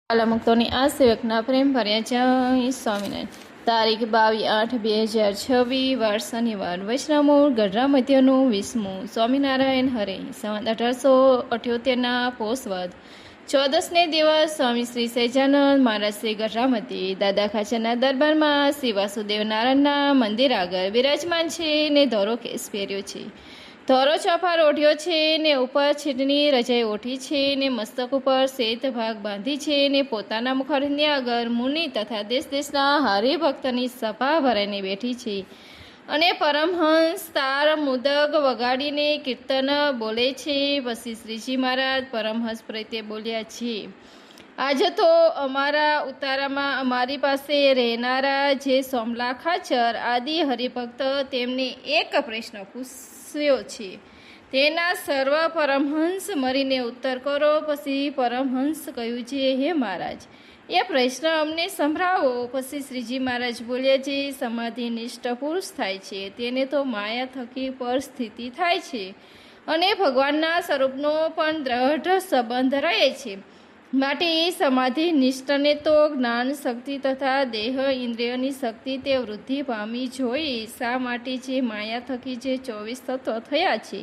કાલામુક્તોની આ સેવકના પ્રેમ ભર્યા જય સ્વામિનારાયણ. તારીખ 22/8/2026 વાર શનિવાર. વૈષ્ણવમૂળ ગઢડા મધ્યનું 20મું. સ્વામિનારાયણ હરે. સંવત 1878 પોષવદ 14ને દિવસ સ્વામી શ્રી સહજાનંદ મહારાજ શ્રી ગઢડા મધ્યે દાદા ખાચરના દરબારમાં શ્રી વાસુદેવ નારાયણના મંદિર આગળ બિરાજમાન છે ને ધોરો કેસ પહેર્યો છે, ધોરો ચોફાર ઓઢ્યો છે ને ઉપર છીટની રજાઈ ઓઢી છે ને મસ્તક ઉપર શેત ભાગ બાંધી છે ને પોતાના મુખારવિંદની આગળ મુનિ તથા દેશ દેશના હરિભક્તની સભા ભરાઈને બેઠી છે અને પરમહંસ તાર મુદગ વગાડીને કીર્તન બોલે છે. પછી શ્રીજી મહારાજ પરમહંસ પ્રત્યે બોલ્યા છે, આજે તો અમારા ઉતારામાં અમારી પાસે રહેનારા જે સોમલા ખાચર આદિ હરિભક્ત તેમને એક પ્રશ્ન પૂછ્યો છે, તેના સર્વ પરમહંસ મરીને ઉત્તર કરો. પછી પરમહંસ કહ્યું છે, હે મહારાજ, એ પ્રશ્ન અમને સંભળાવો. પછી શ્રીજી મહારાજ બોલ્યા છે, સમાધિનિષ્ઠ પુરુષ થાય છે તેને તો માયા થકી પર સ્થિતિ થાય છે અને ભગવાનના સ્વરૂપનો પણ દ્રઢ સંબંધ રહે છે. માટે એ સમાધિ નિષ્ઠને તો જ્ઞાન શક્તિ તથા દેહ ઇન્દ્રિયોની શક્તિ તે વૃદ્ધિ પામી જોઈ. શા માટે જે માયા થકી જે 24 તત્વ થયા છે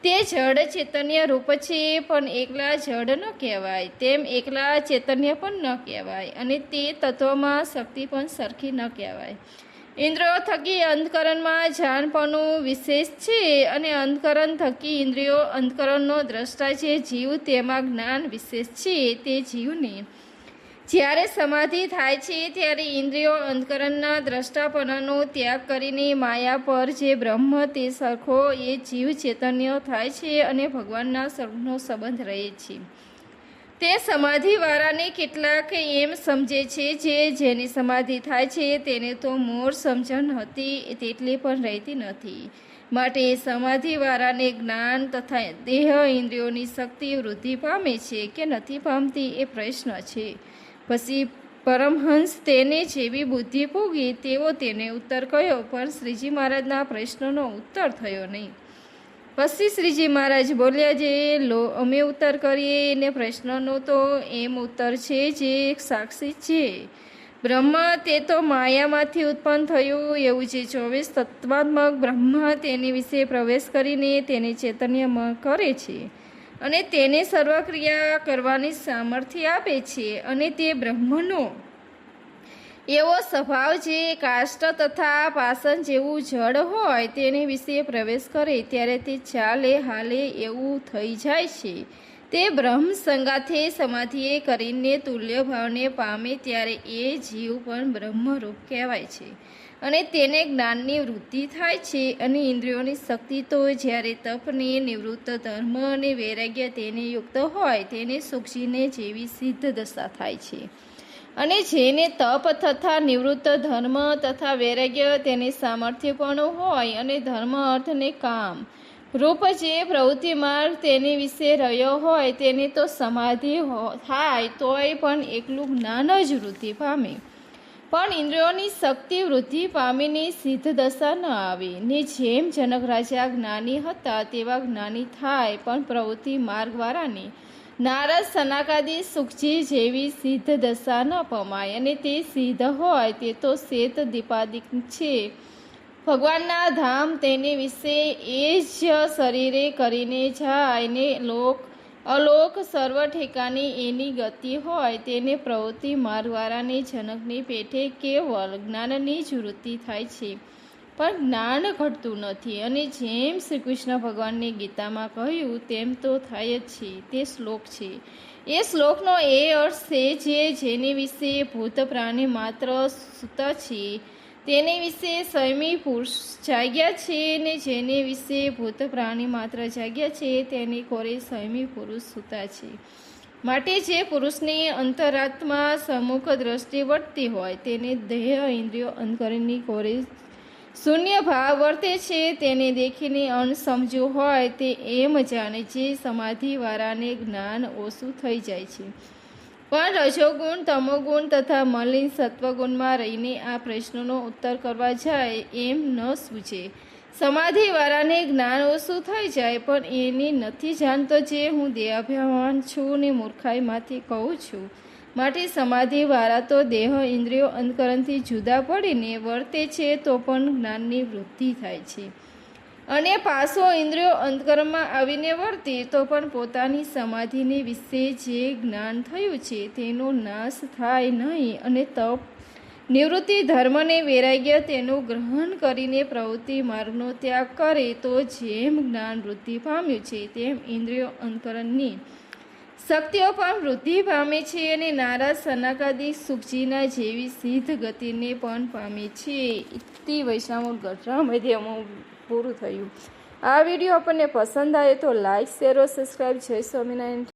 તે જડ ચૈતન્ય રૂપ છે, પણ એકલા જડ ન કહેવાય, તેમ એકલા ચૈતન્ય પણ ન કહેવાય અને તે તત્વમાં શક્તિ પણ સરખી ન કહેવાય. ઇન્દ્રિયો થકી અંતકરણમાં જાણપણું વિશેષ છે અને અંતકરણ થકી ઇન્દ્રિયો અંતકરણનો દ્રષ્ટા છે જીવ, તેમાં જ્ઞાન વિશેષ છે. તે જીવને જ્યારે સમાધિ થાય છે ત્યારે ઇન્દ્રિયો અંતકરણના દ્રષ્ટાપણાનો ત્યાગ કરીને માયા પર જે બ્રહ્મ તે સરખો એ જીવ ચૈતન્ય થાય છે અને ભગવાનના સ્વરૂપનો સંબંધ રહે છે. તે સમાધિવાળાને કેટલાક એમ સમજે છે જે જેની સમાધિ થાય છે તેને તો મોર સમજણ હતી તેટલી પણ રહેતી નથી. માટે સમાધિવાળાને જ્ઞાન તથા દેહ ઇન્દ્રિયોની શક્તિ વૃદ્ધિ પામે છે કે નથી પામતી એ પ્રશ્ન છે. પછી પરમહંસ તેને જેવી બુદ્ધિ પૂગી તેવો તેને ઉત્તર કહ્યો, પણ શ્રીજી મહારાજના પ્રશ્નનો ઉત્તર થયો નહીં. પછી શ્રીજી મહારાજ બોલ્યા, જે અમે ઉત્તર કરીએ એને પ્રશ્નનો તો એમ ઉત્તર છે જે સાક્ષી છે. બ્રહ્મ તે તો માયામાંથી ઉત્પન્ન થયું, એવું જે 24 તત્વાત્મક બ્રહ્મ તેની વિશે પ્રવેશ કરીને તેને ચૈતન્યમાં કરે છે અને તેને સર્વક્રિયા કરવાની સામર્થ્ય આપે છે. અને તે બ્રહ્મનો એવો સ્વભાવ જે કાષ્ઠ તથા પાષાણ જેવું જડ હોય તેની વિશે પ્રવેશ કરે ત્યારે તે ચાલે હાલે એવું થઈ જાય છે. તે બ્રહ્મ સંગાથે સમાધિએ કરીને તુલ્ય ભાવને પામે ત્યારે એ જીવ પણ બ્રહ્મરૂપ કહેવાય છે અને તેને જ્ઞાનની વૃદ્ધિ થાય છે. અને ઇન્દ્રિયોની શક્તિ તો જ્યારે તપને નિવૃત્ત ધર્મ અને વૈરાગ્ય તેને યુક્ત હોય તેને સુખજીને જેવી સિદ્ધ દશા થાય છે. અને જેને તપ તથા નિવૃત્ત ધર્મ તથા વૈરાગ્ય તેને સામર્થ્ય પણ હોય અને ધર્મ અર્થ ને કામ રૂપ જે પ્રવૃત્તિ માર્ગ તેની વિશે રહ્યો હોય તેને તો સમાધિ થાય તોય પણ એકલું જ્ઞાન જ વૃદ્ધિ પામે, પણ ઇન્દ્રિયોની શક્તિ વૃદ્ધિ પામીને સિદ્ધ દશા ન આવે. ને જેમ જનક રાજા જ્ઞાની હતા તેવા જ્ઞાની થાય, પણ પ્રવૃત્તિ માર્ગવાળાને નારદ સનાકાદી સુખજી જેવી સિદ્ધ દશા ન પમાય. અને તે સિદ્ધ હોય તે તો શેત દીપાદિક છે, ભગવાનના ધામ તેને વિશે એ જ શરીરે કરીને જાય ને અલોક સર્વ ઠેકાની એની ગતિ હોય. તેને પ્રવૃત્તિ માર્ગવાળાને જનકની પેઠે કેવલ જ્ઞાનની જ વૃત્તિ થાય છે, પણ જ્ઞાન ઘટતું નથી. અને જેમ શ્રી કૃષ્ણ ભગવાનની ગીતામાં કહ્યું તેમ તો થાય જ છે. તે શ્લોક છે, એ શ્લોકનો એ અર્થ છે જેની વિશે ભૂત પ્રાણી માત્ર સૂતા છે તેની વિશે સ્વયં પુરુષ જાગ્યા છે, ને જેને વિશે ભૂત પ્રાણી માત્ર જાગ્યા છે તેની કોરે સ્વયં પુરુષ સૂતા છે. માટે જે પુરુષની અંતરાત્મા સમ્મુખ દ્રષ્ટિ વર્તતી હોય તેને દેહ ઇન્દ્રિયો અંતકરણની કોરે શૂન્ય ભાવ વર્તે છે. તેને દેખીને અણસમજુ હોય તે એમ જાણે જે સમાધિવાળાને જ્ઞાન ઓછું થઈ જાય છે, પણ રજોગુણ તમોગુણ તથા મલિન સત્વગુણમાં રહીને આ પ્રશ્નનો ઉત્તર કરવા જાય એમ ન સૂચે. સમાધિવાળાને જ્ઞાન ઓછું થઈ જાય, પણ એની નથી જાણતો જે હું દેહાભ્યાન છું ને મૂર્ખાઈમાંથી કહું છું. માટે સમાધિવાળા તો દેહ ઇન્દ્રિયો અંતકરણથી જુદા પડીને વર્તે છે તો પણ જ્ઞાનની વૃદ્ધિ થાય છે, અને પાછો ઇન્દ્રિયો અંતકરણમાં આવીને વર્તે તો પણ પોતાની સમાધિને વિશે જે જ્ઞાન થયું છે તેનો નાશ થાય નહીં, અને તપ નિવૃત્તિ ધર્મને વૈરાગ્ય તેનું ગ્રહણ કરીને પ્રવૃત્તિ માર્ગનો ત્યાગ કરે તો જેમ જ્ઞાન વૃદ્ધિ પામ્યું છે તેમ ઇન્દ્રિયો અંતકરણની શક્તિઓ પણ વૃદ્ધિ પામે છે, અને નારાજ સનકાદિ સુખજીના જેવી સિદ્ધ ગતિને પણ પામે છે. ઇતિ વૈષ્ણવ ગઢડા મધ્યમાં પૂરું થયું. આ વિડીયો આપણને પસંદ આવે તો લાઈક, શેર, સબસ્ક્રાઈબ. જય સ્વામિનારાયણ.